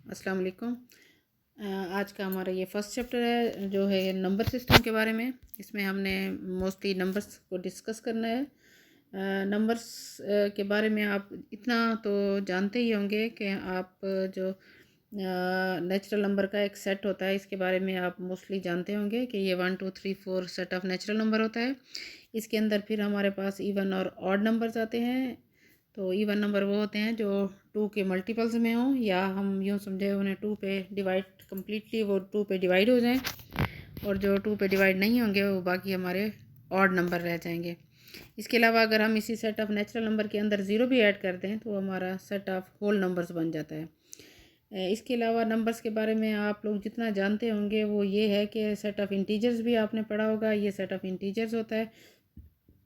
अस्सलाम वालेकुम। आज का हमारा ये फर्स्ट चैप्टर है जो है नंबर सिस्टम के बारे में। इसमें हमने मोस्टली नंबर्स को डिस्कस करना है। नंबर्स के बारे में आप इतना तो जानते ही होंगे कि आप जो नेचुरल नंबर का एक सेट होता है, इसके बारे में आप मोस्टली जानते होंगे कि ये 1 2 3 4 सेट ऑफ नेचुरल नंबर होता है। इसके अंदर फिर हमारे पास इवन और ऑड नंबर्स आते हैं। तो इवन नंबर वो होते हैं जो 2 के मल्टीपल्स में हों, या हम यूँ समझे उन्हें 2 पे डिवाइड कम्प्लीटली वो 2 पे डिवाइड हो जाएं, और जो 2 पे डिवाइड नहीं होंगे वो बाकी हमारे ऑड नंबर रह जाएंगे। इसके अलावा अगर हम इसी सेट ऑफ नेचुरल नंबर के अंदर ज़ीरो भी ऐड कर दें तो हमारा सेट ऑफ होल नंबर्स बन जाता है। इसके अलावा नंबर्स के बारे में आप लोग जितना जानते होंगे वो ये है कि सेट ऑफ इंटीजर्स भी आपने पढ़ा होगा। ये सेट ऑफ इंटीजर्स होता है,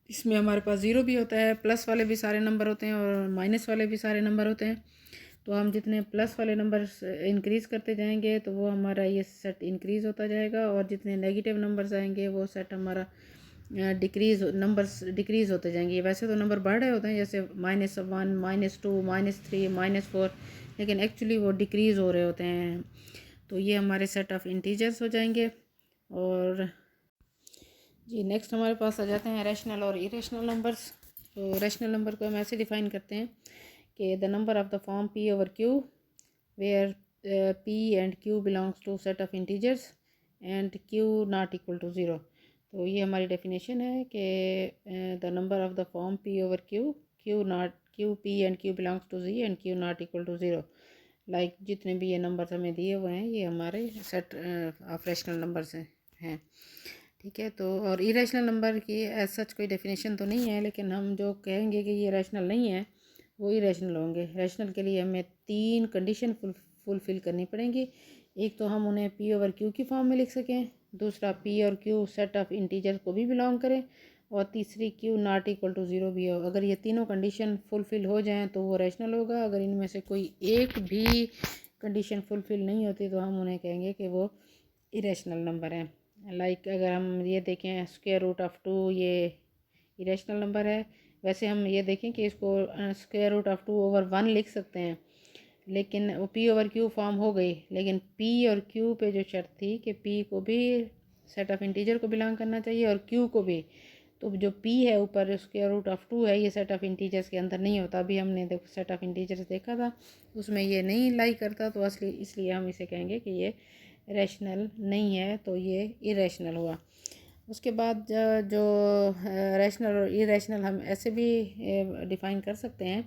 इसमें हमारे पास ज़ीरो भी होता है, प्लस वाले भी सारे नंबर होते हैं और माइनस वाले भी सारे नंबर होते हैं। तो हम जितने प्लस वाले नंबर इंक्रीज़ करते जाएंगे तो वो हमारा ये सेट इंक्रीज़ होता जाएगा, और जितने नेगेटिव नंबर्स आएंगे वो सेट हमारा डिक्रीज़ होते जाएंगे। वैसे तो नंबर बढ़ रहे होते हैं, जैसे -1 -2 -3 -4, लेकिन एक्चुअली वो डिक्रीज़ हो रहे होते हैं। तो ये हमारे सेट ऑफ इंटीजर्स हो जाएंगे। और जी नेक्स्ट हमारे पास आ जाते हैं रैशनल और इरेशनल नंबर्स। तो रैशनल नंबर को हम ऐसे डिफ़ाइन करते हैं कि the number of the form p over q where p and q belongs to set of integers and q not equal to zero. तो ये हमारी डेफिनेशन है कि the number of the form p over q p and q belongs to z and q not equal to zero. Like जितने भी ये number हमें दिए हुए हैं ये हमारे सेट ऑफ रैशनल नंबर्स हैं। ठीक है, तो और इरेशनल नंबर की एज सच कोई डेफिनेशन तो नहीं है, लेकिन हम जो कहेंगे कि ये रैशनल नहीं है वो इरेशनल होंगे। रैशनल के लिए हमें 3 कंडीशन फुलफ़िल करनी पड़ेंगी। एक तो हम उन्हें p ओवर q की फॉर्म में लिख सकें, दूसरा p और q सेट ऑफ इंटीजर को भी बिलोंग करें, और तीसरी q not equal to zero भी हो। अगर ये तीनों कंडीशन फुलफ़िल हो जाएं तो वो रैशनल होगा। अगर इनमें से कोई एक भी कंडीशन फुलफ़िल नहीं होती तो हम उन्हें कहेंगे कि वो इरेशनल नंबर हैं। लाइक अगर हम ये देखें स्क्वायर रूट ऑफ 2, ये इरेशनल नंबर है। वैसे हम ये देखें कि इसको स्क्वायर रूट ऑफ 2 ओवर 1 लिख सकते हैं, लेकिन वो p ओवर q फॉर्म हो गई, लेकिन p और q पे जो शर्त थी कि p को भी सेट ऑफ इंटीजर को बिलोंग करना चाहिए और q को भी। तो जो p है ऊपर स्क्वायर रूट ऑफ 2 है, ये सेट ऑफ इंटीजर्स के अंदर नहीं होता। अभी हमने देखो सेट ऑफ इंटीजर्स देखा था, उसमें ये नहीं लाई करता, तो असली इसलिए हम इसे कहेंगे कि ये रैशनल नहीं है, तो ये इरेशनल हुआ। उसके बाद जो रैशनल और इरेशनल हम ऐसे भी डिफ़ाइन कर सकते हैं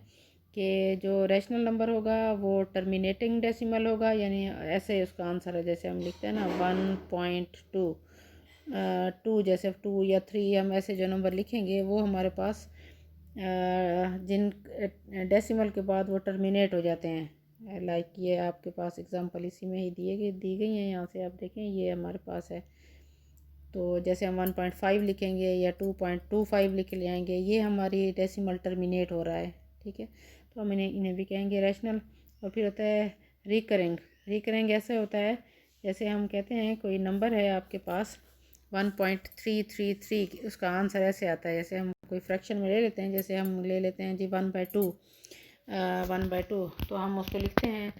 कि जो रैशनल नंबर होगा वो टर्मिनेटिंग डेसिमल होगा, यानी ऐसे उसका आंसर है जैसे हम लिखते हैं ना 1.2, 2 जैसे 2 या 3, हम ऐसे जो नंबर लिखेंगे वो हमारे पास जिन डेसिमल के बाद वो टर्मिनेट हो जाते हैं। लाइक ये आपके पास एग्जांपल इसी में ही दी गई हैं, यहाँ से आप देखें ये हमारे पास है। तो जैसे हम 1.5 लिखेंगे या 2.25 लिख जाएंगे, ये हमारी डेसिमल टर्मिनेट हो रहा है। ठीक है, तो हम इन्हें भी कहेंगे रैशनल। और फिर होता है रिकरिंग। रिकरिंग ऐसे होता है जैसे हम कहते हैं कोई नंबर है आपके पास 1.333, उसका आंसर ऐसे आता है। जैसे हम कोई फ्रैक्शन में ले लेते हैं, जैसे हम ले लेते हैं जी 1/2, तो हम उसको लिखते हैं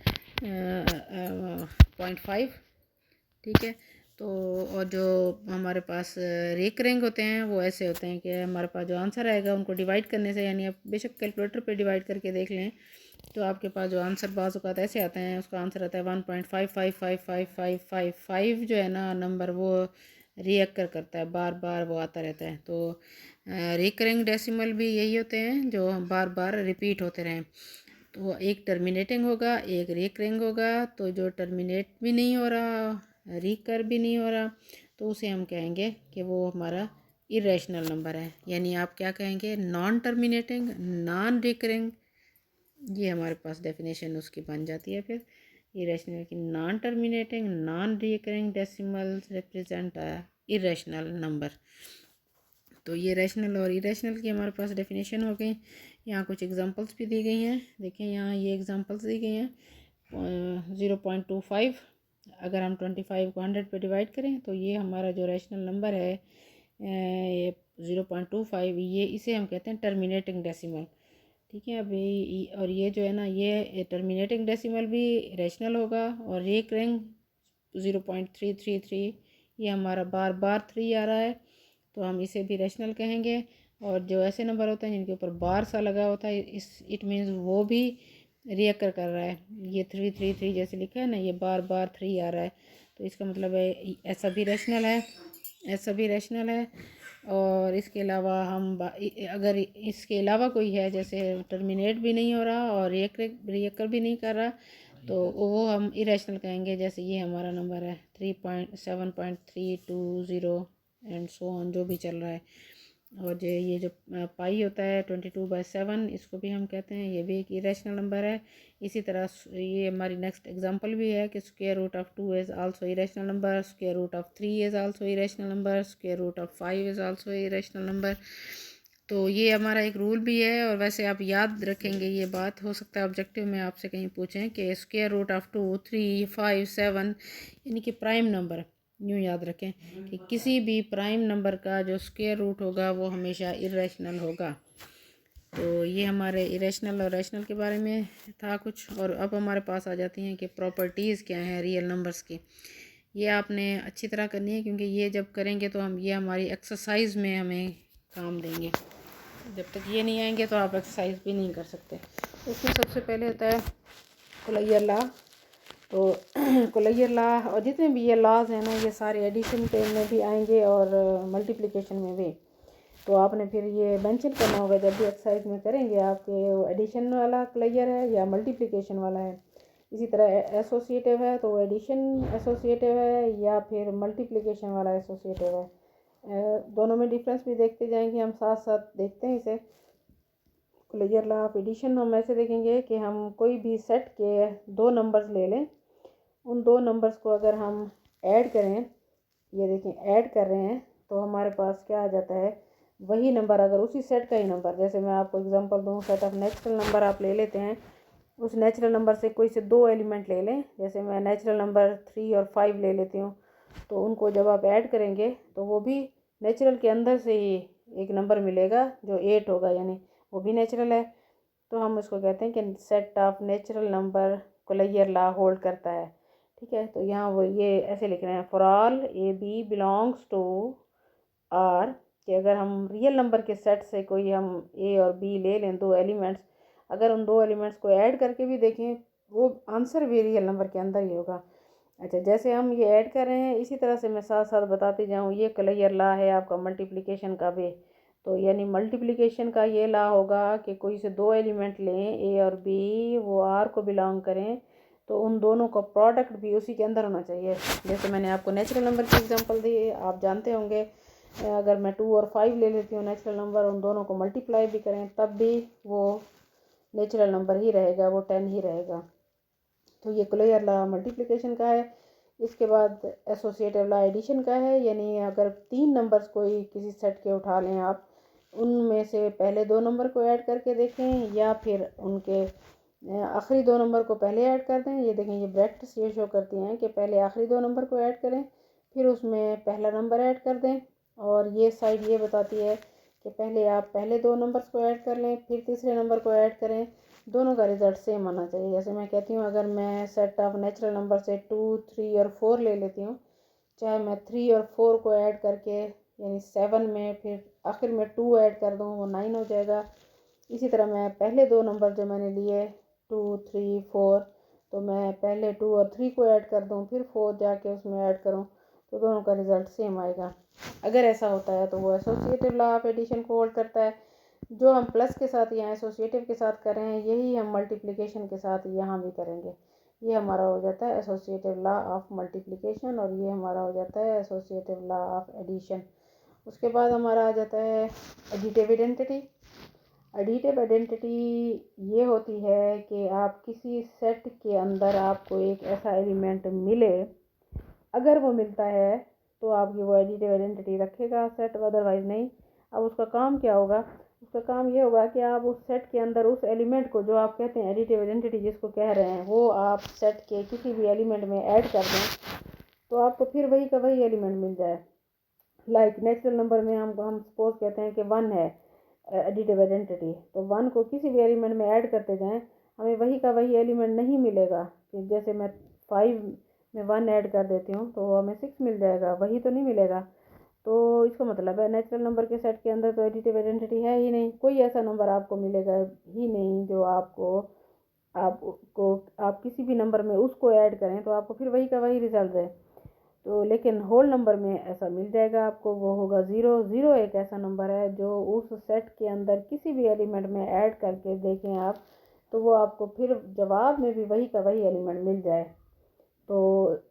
0.5। ठीक है, तो और जो हमारे पास रिकरिंग होते हैं वो ऐसे होते हैं कि हमारे पास जो आंसर आएगा उनको डिवाइड करने से, यानी आप बेशक कैलकुलेटर पे डिवाइड करके देख लें तो आपके पास जो आंसर बाज़ औक़ात ऐसे आते हैं, उसका आंसर आता है 1.555555 जो है ना नंबर, वो रिएक्कर करता है, बार बार वो आता रहता है। तो रिकरिंग डेसिमल भी यही होते हैं जो बार बार रिपीट होते रहें। तो एक टर्मिनेटिंग होगा, एक रिकरिंग होगा। तो जो टर्मिनेट भी नहीं हो रहा, रिकर भी नहीं हो रहा, तो उसे हम कहेंगे कि वो हमारा इरेशनल नंबर है। यानी आप क्या कहेंगे, नॉन टर्मिनेटिंग, नॉन रिकरिंग, ये हमारे पास डेफिनेशन उसकी बन जाती है। फिर इरेशनल की non terminating, non recurring decimals represent irrational number. तो ये रैशनल और इरेशनल की हमारे पास डेफिनेशन हो गई। यहाँ कुछ एग्जांपल्स भी दी गई हैं, देखें यहाँ ये एग्जांपल्स दी गई हैं। 0.25, अगर हम 25 को 100 पे डिवाइड करें तो ये हमारा जो रैशनल नंबर है ये 0.25, ये इसे हम कहते हैं टर्मिनेटिंग डेसिमल। ठीक है। अभी और ये जो है ना, ये टर्मिनेटिंग डेसिमल भी रैशनल होगा, और रिकरिंग 0.333 ये हमारा बार बार 3 आ रहा है, तो हम इसे भी रैशनल कहेंगे। और जो ऐसे नंबर होते हैं जिनके ऊपर बार सा लगा होता है, इस इट मीन्स वो भी रियकर कर रहा है। ये 333 जैसे लिखा है ना, ये बार बार 3 आ रहा है, तो इसका मतलब है ऐसा भी रैशनल है, ऐसा भी रैशनल है। और इसके अलावा हम अगर इसके अलावा कोई है, जैसे टर्मिनेट भी नहीं हो रहा और रियकर भी नहीं कर रहा, तो वो हम इरेशनल कहेंगे। जैसे ये हमारा नंबर है 3.7.320 एंड सो ऑन, जो भी चल रहा है। और जो ये जो पाई होता है 22/7, इसको भी हम कहते हैं, ये भी एक इरेशनल नंबर है। इसी तरह ये हमारी नेक्स्ट एग्जांपल भी है कि square root of 2 is also irrational number, square root of 3 is also irrational number, square root of 5 is also irrational number. तो ये हमारा एक रूल भी है। और वैसे आप याद रखेंगे ये बात, हो सकता है ऑब्जेक्टिव में आपसे कहीं पूछें कि स्क्वायर रूट ऑफ 2, 3, 5, 7 यानी कि प्राइम नंबर, यूँ याद रखें कि किसी भी प्राइम नंबर का जो स्क्वायर रूट होगा वो हमेशा इरेशनल होगा। तो ये हमारे इरेशनल और रैशनल के बारे में था कुछ। और अब हमारे पास आ जाती हैं कि प्रॉपर्टीज़ क्या हैं रियल नंबर्स की। ये आपने अच्छी तरह करनी है, क्योंकि ये जब करेंगे तो हम ये हमारी एक्सरसाइज में हमें काम देंगे। जब तक ये नहीं आएंगे तो आप एक्सरसाइज भी नहीं कर सकते। इसमें सबसे पहले होता है कुलैयर लॉ। तो कुलैयर लॉ और जितने भी ये लॉज हैं ना, ये सारे एडिशन पे में भी आएंगे और मल्टीप्लिकेशन में भी। तो आपने फिर ये मेंशन करना होगा जब भी एक्सरसाइज में करेंगे आपके एडिशन वाला कुलैयर है या मल्टीप्लिकेशन वाला है। इसी तरह एसोसिएटिव है तो एडिशन एसोसिएटिव है या फिर मल्टीप्लिकेशन वाला एसोसिएटिव है। दोनों में डिफरेंस भी देखते जाएंगे, हम साथ साथ देखते हैं इसे। कुलैयर लॉ ऑफ एडिशन हम ऐसे देखेंगे कि हम कोई भी सेट के 2 नंबर्स ले लें, उन 2 नंबर्स को अगर हम ऐड करें, ये देखें ऐड कर रहे हैं, तो हमारे पास क्या आ जाता है, वही नंबर अगर उसी सेट का ही नंबर, जैसे मैं आपको एग्जांपल दूँ, सेट ऑफ नेचुरल नंबर आप ले लेते हैं, उस नेचुरल नंबर से कोई से 2 एलिमेंट ले लें, जैसे मैं नेचुरल नंबर 3 और 5 ले लेती हूँ, तो उनको जब आप ऐड करेंगे तो वो भी नेचुरल के अंदर से ही एक नंबर मिलेगा जो 8 होगा, यानी वो भी नेचुरल है। तो हम उसको कहते हैं कि set of natural number closure law hold करता है। ठीक है, तो यहाँ वो ये ऐसे लिख रहे हैं, for all A B belongs to R, कि अगर हम रियल नंबर के सेट से कोई हम ए और बी ले लें 2 एलिमेंट्स, अगर उन 2 एलिमेंट्स को ऐड करके भी देखें, वो आंसर भी रियल नंबर के अंदर ही होगा। अच्छा, जैसे हम ये ऐड कर रहे हैं, इसी तरह से मैं साथ साथ बताती जाऊँ। ये कुलैयर लॉ है आपका मल्टीप्लिकेशन का भी। तो यानी मल्टीप्लिकेशन का ये लॉ होगा कि कोई से 2 एलिमेंट लें ए और बी, वो आर को बिलोंग करें, तो उन दोनों का प्रोडक्ट भी उसी के अंदर होना चाहिए। जैसे मैंने आपको नेचुरल नंबर की एग्जांपल दी, आप जानते होंगे अगर मैं 2 और 5 ले लेती हूँ नेचुरल नंबर, उन दोनों को मल्टीप्लाई भी करें तब भी वो नेचुरल नंबर ही रहेगा, वो 10 ही रहेगा। तो ये कुलैयर लॉ मल्टीप्लिकेशन का है। इसके बाद एसोसिएटिव लॉ एडिशन का है, यानी अगर 3 नंबर्स कोई किसी सेट के उठा लें आप, उनमें से पहले 2 नंबर को ऐड करके देखें या फिर उनके आखिरी 2 नंबर को पहले ऐड कर दें। ये देखें, ये ब्रैकेट्स ये शो करती हैं कि पहले आखिरी 2 नंबर को ऐड करें, फिर उसमें पहला नंबर ऐड कर दें। और ये साइड ये बताती है कि पहले आप पहले 2 नंबर्स को ऐड कर लें, फिर तीसरे नंबर को ऐड करें, दोनों का रिज़ल्ट सेम आना चाहिए। जैसे मैं कहती हूँ, अगर मैं सेट ऑफ नेचुरल नंबर से 2, 3 और 4 ले लेती हूँ, चाहे मैं 3 और 4 को ऐड करके यानी 7 में फिर आखिर में 2 ऐड कर दूँ, वो 9 हो जाएगा। इसी तरह मैं पहले 2 नंबर जो मैंने लिए 2, 3, 4, तो मैं पहले 2 और 3 को ऐड कर दूँ, फिर 4 जाके उसमें ऐड करूँ, तो दोनों का रिज़ल्ट सेम आएगा। अगर ऐसा होता है तो वो एसोसिएटिव लॉ ऑफ एडिशन को होल्ड करता है। जो हम प्लस के साथ या एसोसिएटिव के साथ कर रहे हैं, यही हम मल्टीप्लिकेशन के साथ यहाँ भी करेंगे। ये हमारा हो जाता है एसोसिएटिव लॉ ऑफ मल्टीप्लिकेशन, और ये हमारा हो जाता है एसोसिएटिव लॉ ऑफ एडिशन। उसके बाद हमारा आ जाता है एडिटिव आइडेंटिटी। एडिटिव आइडेंटिटी ये होती है कि आप किसी सेट के अंदर आपको एक ऐसा एलिमेंट मिले, अगर वो मिलता है तो आपकी वो एडिटिव आइडेंटिटी रखेगा सेट, अदरवाइज नहीं। अब उसका काम क्या होगा, उसका काम ये होगा कि आप उस सेट के अंदर उस एलिमेंट को, जो आप कहते हैं एडिटिव आइडेंटिटी जिसको कह रहे हैं, वो आप सेट के किसी भी एलिमेंट में ऐड कर दें, तो आपको फिर वही का वही एलिमेंट मिल जाए। लाइक नेचुरल नंबर में हम सपोज कहते हैं कि 1 है, एडिटिव आइडेंटिटी। तो 1 को किसी भी एलिमेंट में ऐड करते जाएं, हमें वही का वही एलिमेंट नहीं मिलेगा कि जैसे मैं 5 में 1 ऐड कर देती हूँ तो हमें 6 मिल जाएगा, वही तो नहीं मिलेगा। तो इसका मतलब है नेचुरल नंबर के सेट के अंदर तो एडिटिव आइडेंटिटी है ही नहीं, कोई ऐसा नंबर आपको मिलेगा ही नहीं जो आपको आप किसी भी नंबर में उसको ऐड करें तो आपको फिर वही का वही रिजल्ट है। तो लेकिन होल नंबर में ऐसा मिल जाएगा आपको, वो होगा 0। 0 एक ऐसा नंबर है जो उस सेट के अंदर किसी भी एलिमेंट में ऐड करके देखें आप तो वो आपको फिर जवाब में भी वही का वही एलिमेंट मिल जाए। तो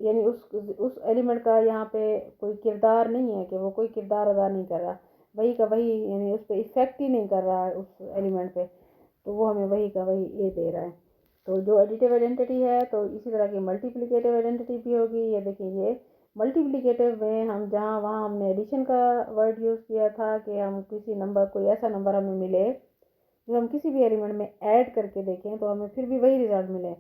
यानी उस एलिमेंट का यहाँ पे कोई किरदार नहीं है कि वो कोई किरदार अदा नहीं कर रहा, वही का वही, यानी उस पर इफेक्ट ही नहीं कर रहा है उस एलिमेंट पे, तो वो हमें वही का वही ये दे रहा है। तो जो एडिटिव आइडेंटिटी है तो इसी तरह की मल्टीप्लिकेटिव आइडेंटिटी भी होगी। ये देखिए, ये मल्टीप्लिकेटिव में हम जहाँ वहाँ हमने एडिशन का वर्ड यूज़ किया था कि हम किसी नंबर, कोई ऐसा नंबर हमें मिले जो हम किसी भी एलिमेंट में ऐड करके देखें तो हमें फिर भी वही रिजल्ट मिले।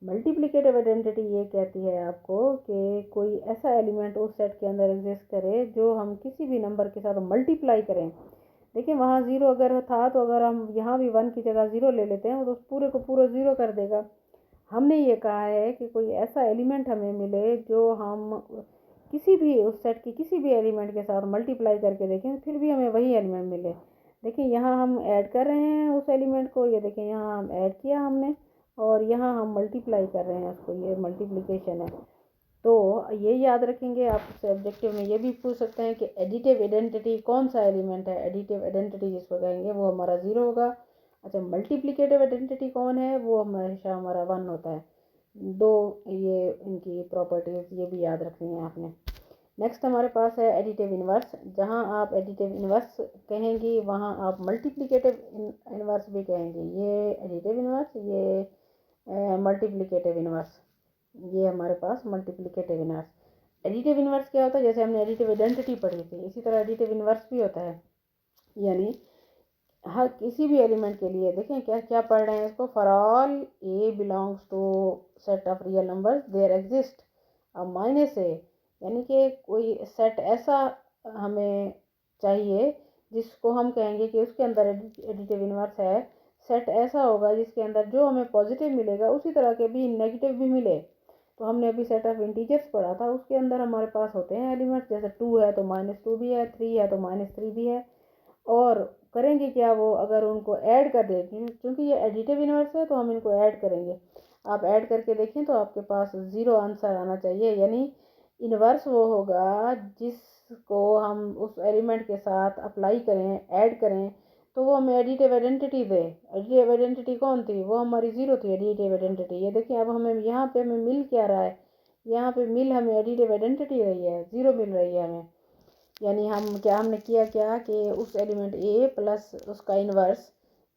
मल्टीप्लिकेटिव आइडेंटिटी ये कहती है आपको कि कोई ऐसा एलिमेंट उस सेट के अंदर एग्जिस्ट करे जो हम किसी भी नंबर के साथ मल्टीप्लाई करें। देखिए वहाँ 0 अगर था तो अगर हम यहाँ भी 1 की जगह 0 ले लेते हैं तो पूरे को पूरा 0 कर देगा। हमने ये कहा है कि कोई ऐसा एलिमेंट हमें मिले जो हम किसी भी उस सेट की किसी भी एलिमेंट के साथ मल्टीप्लाई करके देखें फिर भी हमें वही एलिमेंट मिले। देखिए यहाँ हम ऐड कर रहे हैं उस एलिमेंट को, ये देखें यहाँ हम ऐड किया हमने और यहाँ हम मल्टीप्लाई कर रहे हैं उसको, ये मल्टीप्लिकेशन है। तो ये याद रखेंगे, आपसे ऑब्जेक्टिव में ये भी पूछ सकते हैं कि एडिटिव आइडेंटिटी कौन सा एलिमेंट है। एडिटिव आइडेंटिटी जिसको कहेंगे वो हमारा 0 होगा। अच्छा, मल्टीप्लिकेटिव आइडेंटिटी कौन है, वो हमेशा हमारा 1 होता है। दो ये इनकी प्रॉपर्टीज ये भी याद रखनी है आपने। नेक्स्ट हमारे पास है एडिटिव इन्वर्स। जहाँ आप एडिटिव इन्वर्स कहेंगी वहाँ आप मल्टीप्लिकेटिव इन्वर्स भी कहेंगी। ये एडिटिव इन्वर्स, ये मल्टीप्लिकेटिव इन्वर्स, ये हमारे पास मल्टीप्लिकेटिव इन्वर्स। एडिटिव इन्वर्स क्या होता है, जैसे हमने एडिटिव आइडेंटिटी पढ़ी थी इसी तरह एडिटिव इन्वर्स भी होता है। यानी हर किसी भी एलिमेंट के लिए देखें क्या क्या पढ़ रहे हैं इसको, for all a belongs to set of real numbers there exist a minus a. यानी कि कोई सेट ऐसा हमें चाहिए जिसको हम कहेंगे कि उसके अंदर एडिटिव इन्वर्स है। सेट ऐसा होगा जिसके अंदर जो हमें पॉजिटिव मिलेगा उसी तरह के भी नेगेटिव भी मिले। तो हमने अभी सेट ऑफ इंटीजर्स पढ़ा था, उसके अंदर हमारे पास होते हैं एलिमेंट्स, जैसे 2 है तो -2 भी है, 3 है तो -3 भी है। और करेंगे क्या, वो अगर उनको ऐड कर दें, क्योंकि ये एडिटिव इन्वर्स है तो हम इनको ऐड करेंगे। आप ऐड करके देखें तो आपके पास 0 आंसर आना चाहिए। यानी इन्वर्स वो होगा जिसको हम उस एलिमेंट के साथ अप्लाई करें, ऐड करें तो वो हमें एडिटिव आइडेंटिटी दे। एडिटिव आइडेंटिटी कौन थी, वो हमारी 0 थी एडिटिव आइडेंटिटी। ये देखिए अब हमें यहाँ पे हमें मिल क्या रहा है, यहाँ पे मिल हमें एडिटिव आइडेंटिटी रही है, 0 मिल रही है हमें। यानी हमने किया क्या कि उस एलिमेंट ए प्लस उसका inverse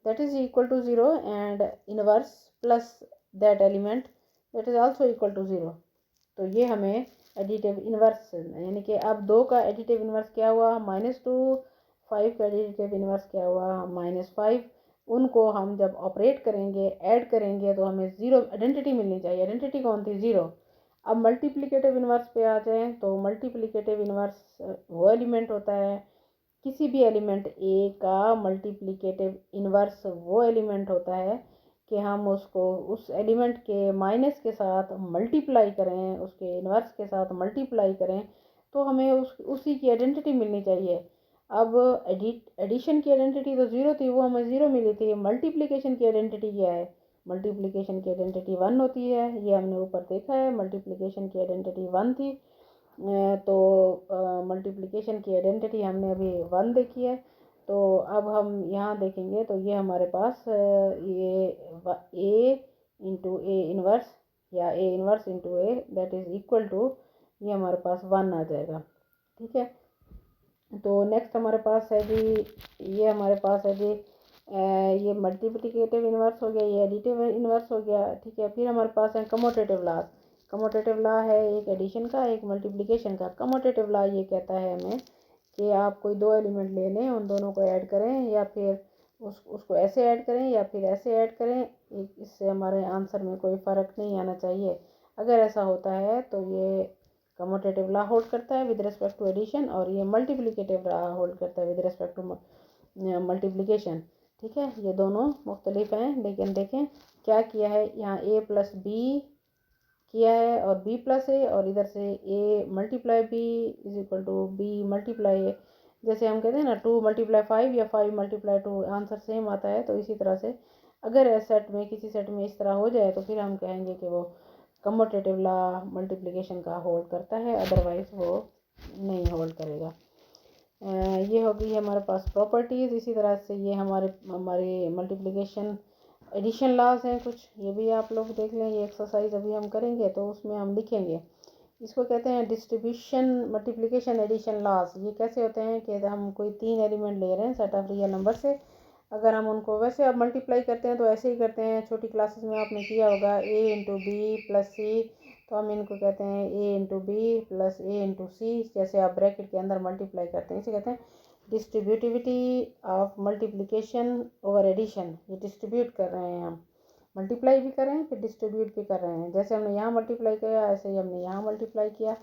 that is equal to 0 and inverse plus that element that is also equal to 0। तो ये हमें एडिटिव इन्वर्स, यानी कि अब 2 का एडिटिव इन्वर्स क्या हुआ -2, 5 का एडिटिव इन्वर्स क्या हुआ -5। उनको हम जब ऑपरेट करेंगे, ऐड करेंगे तो हमें 0 आइडेंटिटी मिलनी चाहिए। आइडेंटिटी कौन थी, 0। अब मल्टीप्लिकेटिव इन्वर्स पे आ जाएं तो मल्टीप्लिकेटिव इन्वर्स वो एलिमेंट होता है, किसी भी एलिमेंट ए का मल्टीप्लिकेटिव इन्वर्स वो एलिमेंट होता है कि हम उसको उस एलिमेंट के माइनस के साथ मल्टीप्लाई करें, उसके इन्वर्स के साथ मल्टीप्लाई करें तो हमें उसी की आइडेंटिटी मिलनी चाहिए। अब एडिशन की आइडेंटिटी तो 0 थी, वो हमें 0 मिली थी। मल्टीप्लिकेशन की आइडेंटिटी क्या है, मल्टीप्लिकेशन की आइडेंटिटी 1 होती है, ये हमने ऊपर देखा है। मल्टीप्लिकेशन की आइडेंटिटी 1 थी, तो मल्टीप्लिकेशन की आइडेंटिटी हमने अभी 1 देखी है। तो अब हम यहाँ देखेंगे तो ये हमारे पास ये ए इंटू ए इन्वर्स या a inverse into a that is equal to, ये हमारे पास 1 आ जाएगा। ठीक है, तो नेक्स्ट हमारे पास है जी, ये हमारे पास है जी ये मल्टीप्लिकेटिव इन्वर्स हो गया, ये एडिटिव इन्वर्स हो गया। ठीक है, फिर हमारे पास है कमोटेटिव लॉ। कमोटेटिव लॉ है एक एडिशन का, एक मल्टीप्लिकेशन का। कमोटेटिव लॉ ये कहता है हमें कि आप कोई 2 एलिमेंट ले लें, उन दोनों को ऐड करें या फिर उसको ऐसे ऐड करें या फिर ऐसे ऐड करें, इससे हमारे आंसर में कोई फ़र्क नहीं आना चाहिए। अगर ऐसा होता है तो ये कमोटेटिव लॉ होल्ड करता है विद रिस्पेक्ट टू एडिशन, और ये मल्टीप्लिकेटिव लॉ होल्ड करता है विद रिस्पेक्ट टू मल्टीप्लिकेशन। ठीक है, ये दोनों मुख्तलिफ हैं, लेकिन देखें क्या किया है, यहाँ a प्लस बी किया है और b प्लस ए, और इधर से a multiply b is equal to b multiply a. जैसे हम कहते हैं ना 2 मल्टीप्लाई 5 या 5 मल्टीप्लाई 2, आंसर सेम आता है। तो इसी तरह से अगर सेट में किसी सेट में इस तरह हो जाए तो फिर हम कहेंगे कि वो कम्यूटेटिव लॉ मल्टीप्लिकेशन का होल्ड करता है, अदरवाइज़ वो नहीं होल्ड करेगा। ये हो गई हमारे पास प्रॉपर्टीज़। इसी तरह से ये हमारे मल्टीप्लिकेशन एडिशन लॉज हैं कुछ, ये भी आप लोग देख लें। ये एक्सरसाइज अभी हम करेंगे तो उसमें हम लिखेंगे, इसको कहते हैं डिस्ट्रीब्यूशन मल्टीप्लिकेशन एडिशन लॉज। ये कैसे होते हैं कि हम कोई 3 एलिमेंट ले रहे हैं सेट ऑफ रियल नंबर से, अगर हम उनको वैसे अब मल्टीप्लाई करते हैं तो ऐसे ही करते हैं, छोटी क्लासेस में आपने किया होगा a into b plus c, तो हम इनको कहते हैं a into b plus a into c. जैसे आप ब्रैकेट के अंदर मल्टीप्लाई करते हैं, इसे कहते हैं distributivity of multiplication over addition. ये डिस्ट्रीब्यूट कर रहे हैं हम, मल्टीप्लाई भी कर रहे हैं फिर डिस्ट्रीब्यूट भी कर रहे हैं। जैसे हमने यहाँ मल्टीप्लाई किया ऐसे ही हमने यहाँ मल्टीप्लाई किया।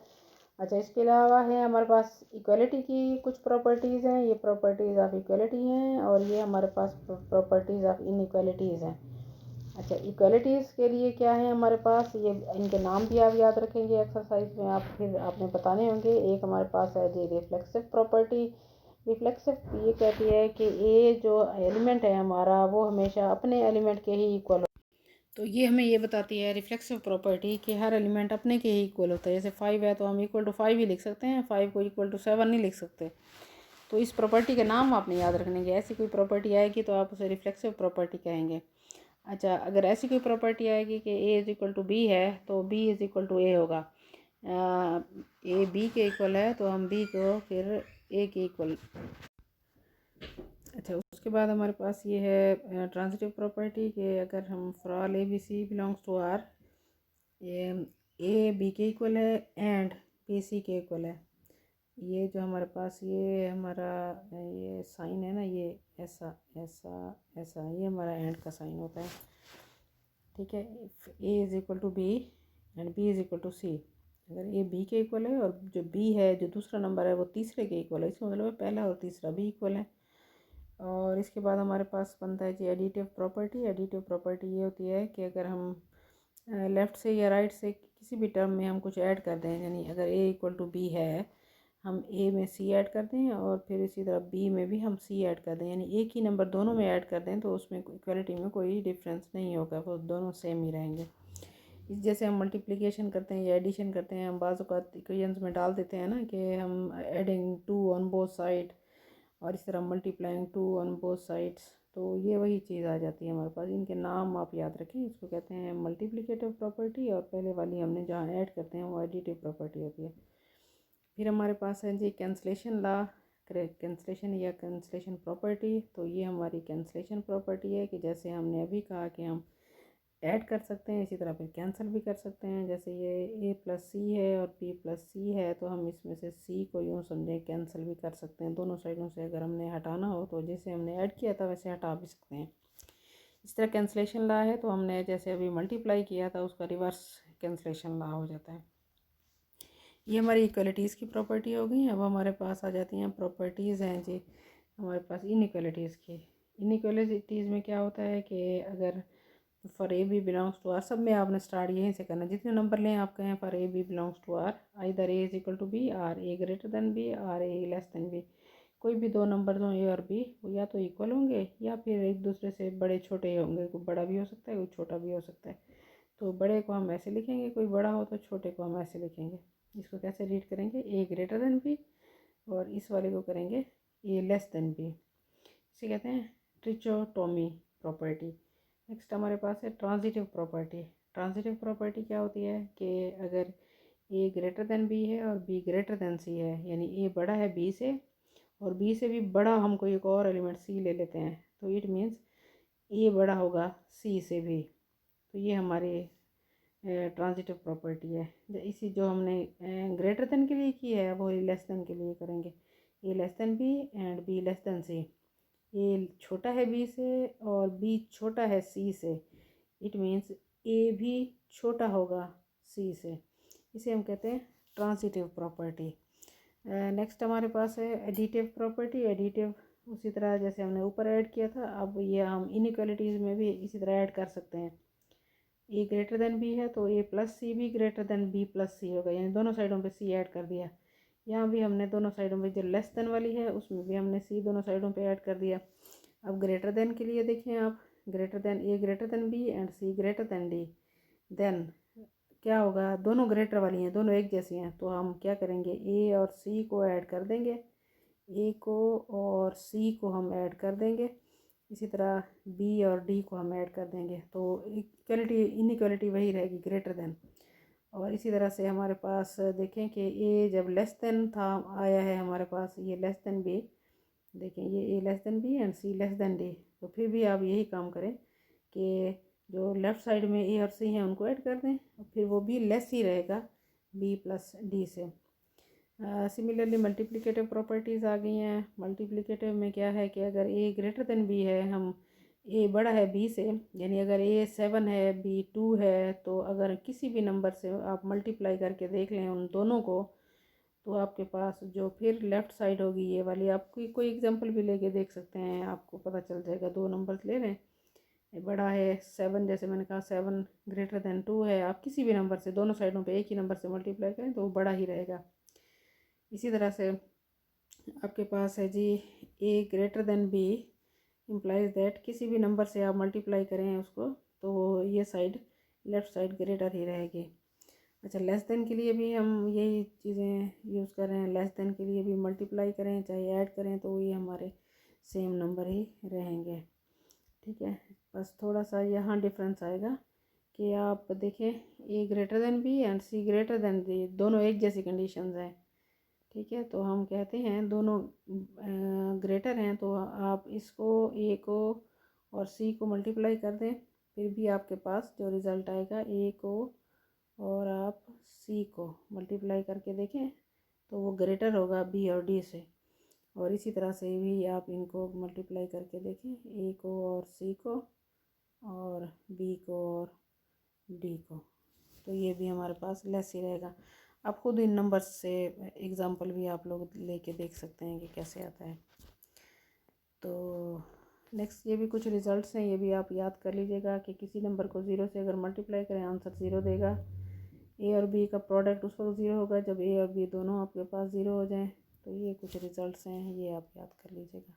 अच्छा, इसके अलावा है हमारे पास इक्वलिटी की कुछ प्रॉपर्टीज़ हैं, ये प्रॉपर्टीज़ ऑफ इक्वलिटी हैं, और ये हमारे पास प्रॉपर्टीज़ ऑफ इनइक्वलिटीज़ हैं। अच्छा, इक्वलिटीज़ के लिए क्या है हमारे पास, ये इनके नाम भी आप याद रखेंगे एक्सरसाइज में, आप फिर आपने बताने होंगे। एक हमारे पास है जी रिफ्लेक्सिव प्रॉपर्टी। रिफ्लेक्सिव ये कहती है कि ए जो एलिमेंट है हमारा वो हमेशा अपने एलिमेंट के ही इक्वल, तो ये हमें ये बताती है रिफ्लेक्सिव प्रॉपर्टी कि हर एलिमेंट अपने के ही इक्वल होता है। जैसे 5 है तो हम इक्वल टू 5 ही लिख सकते हैं, 5 को इक्वल टू 7 नहीं लिख सकते। तो इस प्रॉपर्टी के नाम आपने याद रखने के, ऐसी कोई प्रॉपर्टी आएगी तो आप उसे रिफ्लेक्सिव प्रॉपर्टी कहेंगे। अच्छा, अगर ऐसी कोई प्रॉपर्टी आएगी कि A is equal to B है तो B is equal to A होगा। ए बी के इक्वल है तो हम बी को फिर ए के इक्वल। अच्छा, उसके बाद हमारे पास ये है ट्रांजिटिव प्रॉपर्टी कि अगर हम for all A B C belongs to R, ये ए बी के इक्वल है एंड बी सी के इक्वल है। ये जो हमारे पास ये हमारा ये साइन है ना, ये ऐसा ऐसा ऐसा, ये हमारा एंड का साइन होता है। ठीक है, a is equal to b and b is equal to c. अगर ए बी के इक्वल है और जो बी है जो दूसरा नंबर है वो तीसरे के इक्वल है, इसका मतलब पहला और तीसरा भी इक्वल है। और इसके बाद हमारे पास बनता है जी एडिटिव प्रॉपर्टी। एडिटिव प्रॉपर्टी ये होती है कि अगर हम लेफ़्ट से या राइट से किसी भी टर्म में हम कुछ ऐड कर दें, यानी अगर ए इक्वल टू बी है हम ए में सी ऐड कर दें और फिर इसी तरह बी में भी हम सी ऐड कर दें, यानी एक ही नंबर दोनों में ऐड कर दें तो उसमें इक्वलिटी में कोई डिफरेंस नहीं होगा, वो दोनों सेम ही रहेंगे। इस जैसे हम मल्टीप्लिकेशन करते हैं या एडिशन करते हैं, हम बाज़ औक़ात इक्वेशंस में डाल देते हैं ना कि हम एडिंग 2 ऑन बोथ साइड और इस तरह मल्टीप्लाइंग 2 ऑन बोथ साइड्स, तो ये वही चीज़ आ जाती है हमारे पास। इनके नाम आप याद रखें, इसको कहते हैं मल्टीप्लिकेटिव प्रॉपर्टी और पहले वाली हमने जहाँ ऐड करते हैं वो एडिटिव प्रॉपर्टी होती है। फिर हमारे पास है जी कैंसलेशन लॉ, कैंसलेशन या कैंसलेशन प्रॉपर्टी। तो ये हमारी कैंसलेशन प्रॉपर्टी है कि जैसे हमने अभी कहा कि हम ऐड कर सकते हैं, इसी तरह फिर कैंसिल भी कर सकते हैं। जैसे ये ए प्लस सी है और बी प्लस सी है तो हम इसमें से सी को यूँ समझें कैंसिल भी कर सकते हैं, दोनों साइडों से अगर हमने हटाना हो तो जैसे हमने ऐड किया था वैसे हटा भी सकते हैं। इस तरह कैंसलेशन लॉ है, तो हमने जैसे अभी मल्टीप्लाई किया था उसका रिवर्स कैंसलेशन लॉ हो जाता है। ये हमारी इक्वलिटीज़ की प्रॉपर्टी हो गई। अब हमारे पास आ जाती हैं प्रॉपर्टीज़ हैं जी हमारे पास इनइक्वलिटीज़ की। इनइक्वलिटीज़ में क्या होता है कि अगर for A B belongs to R, सब में आपने स्टार्ट यहीं से करना, जितने नंबर लें आप कहें for A B belongs to R either A is equal to B or A greater than B or A less than B. कोई भी दो नंबर हों ए और बी, वो या तो इक्वल होंगे या फिर एक दूसरे से बड़े छोटे होंगे, कोई बड़ा भी हो सकता है कोई छोटा भी हो सकता है। तो बड़े को हम ऐसे लिखेंगे, कोई बड़ा हो तो छोटे को हम ऐसे लिखेंगे। इसको कैसे रीड करेंगे, ए ग्रेटर देन बी, और इस वाले को करेंगे ए लेस देन बी। इसे कहते हैं ट्रिचोटोमी प्रॉपर्टी। नेक्स्ट हमारे पास है ट्रांजिटिव प्रॉपर्टी। ट्रांजिटिव प्रॉपर्टी क्या होती है कि अगर ए ग्रेटर देन बी है और बी ग्रेटर देन सी है, यानी ए बड़ा है बी से और बी से भी बड़ा हम कोई एक और एलिमेंट सी ले लेते हैं, तो इट मीन्स ए बड़ा होगा सी से भी। तो ये हमारी ट्रांजिटिव प्रॉपर्टी है। इसी जो हमने ग्रेटर देन के लिए की है वो लेस देन के लिए करेंगे, a less than B and b less than c. A छोटा है बी से और बी छोटा है सी से, इट मीन्स ए भी छोटा होगा सी से। इसे हम कहते हैं ट्रांजिटिव प्रॉपर्टी। नेक्स्ट हमारे पास है एडिटिव प्रॉपर्टी। एडिटिव उसी तरह जैसे हमने ऊपर ऐड किया था, अब ये हम इनइक्वालिटीज़ में भी इसी तरह ऐड कर सकते हैं। ए ग्रेटर देन बी है तो ए प्लस सी भी ग्रेटर देन बी प्लस सी होगा, यानी दोनों साइडों पे सी ऐड कर दिया। यहाँ भी हमने दोनों साइडों पे जो लेस देन वाली है उसमें भी हमने सी दोनों साइडों पे ऐड कर दिया। अब ग्रेटर देन के लिए देखें आप, greater than A greater than B and C greater than D, then क्या होगा, दोनों ग्रेटर वाली हैं, दोनों एक जैसी हैं, तो हम क्या करेंगे, ए और सी को ऐड कर देंगे, ए को और सी को हम ऐड कर देंगे, इसी तरह बी और डी को हम ऐड कर देंगे, तो इक्वलिटी इनइक्वलिटी वही रहेगी, ग्रेटर देन। और इसी तरह से हमारे पास देखें कि ए जब लेस देन था आया है हमारे पास, ये लेस देन बी, देखें ये a less than B and c less than d, तो फिर भी आप यही काम करें कि जो लेफ़्ट साइड में ए और सी हैं उनको ऐड कर दें, और फिर वो भी लेस ही रहेगा बी प्लस डी से। सिमिलरली मल्टीप्लिकेटिव प्रॉपर्टीज़ आ गई हैं। मल्टीप्लिकेटिव में क्या है कि अगर ए ग्रेटर देन बी है, हम ए बड़ा है बी से, यानी अगर ए 7 है बी 2 है, तो अगर किसी भी नंबर से आप मल्टीप्लाई करके देख लें उन दोनों को, तो आपके पास जो फिर लेफ़्ट साइड होगी ये वाली, आप कोई एग्जांपल भी लेके देख सकते हैं, आपको पता चल जाएगा। दो नंबर्स ले लें, बड़ा है 7, जैसे मैंने कहा 7 ग्रेटर देन 2 है, आप किसी भी नंबर से दोनों साइडों पे एक ही नंबर से मल्टीप्लाई करें तो वो बड़ा ही रहेगा। इसी तरह से आपके पास है जी a greater than b implies that, किसी भी नंबर से आप मल्टीप्लाई करें उसको तो ये साइड लेफ़्ट साइड ग्रेटर ही रहेगी। अच्छा, लेस देन के लिए भी हम यही चीज़ें यूज़ कर रहे हैं, लेस देन के लिए भी मल्टीप्लाई करें चाहे ऐड करें तो ये हमारे सेम नंबर ही रहेंगे। ठीक है, बस थोड़ा सा यहाँ डिफरेंस आएगा कि आप देखें a greater than B and C greater than d, दोनों एक जैसी कंडीशंस हैं। ठीक है, तो हम कहते हैं दोनों ग्रेटर हैं, तो आप इसको ए को और सी को मल्टीप्लाई कर दें, फिर भी आपके पास जो रिज़ल्ट आएगा ए को और आप सी को मल्टीप्लाई करके देखें तो वो ग्रेटर होगा बी और डी से। और इसी तरह से भी आप इनको मल्टीप्लाई करके देखें, ए को और सी को और बी को और डी को, तो ये भी हमारे पास लेस ही रहेगा। आप खुद इन नंबर्स से एग्ज़ाम्पल भी आप लोग लेके देख सकते हैं कि कैसे आता है। तो नेक्स्ट ये भी कुछ रिज़ल्ट्स हैं, ये भी आप याद कर लीजिएगा कि किसी नंबर को 0 से अगर मल्टीप्लाई करें आंसर 0 देगा। ए और बी का प्रोडक्ट उस वक्त 0 होगा जब ए और बी दोनों आपके पास 0 हो जाएं। तो ये कुछ रिज़ल्ट्स हैं, ये आप याद कर लीजिएगा।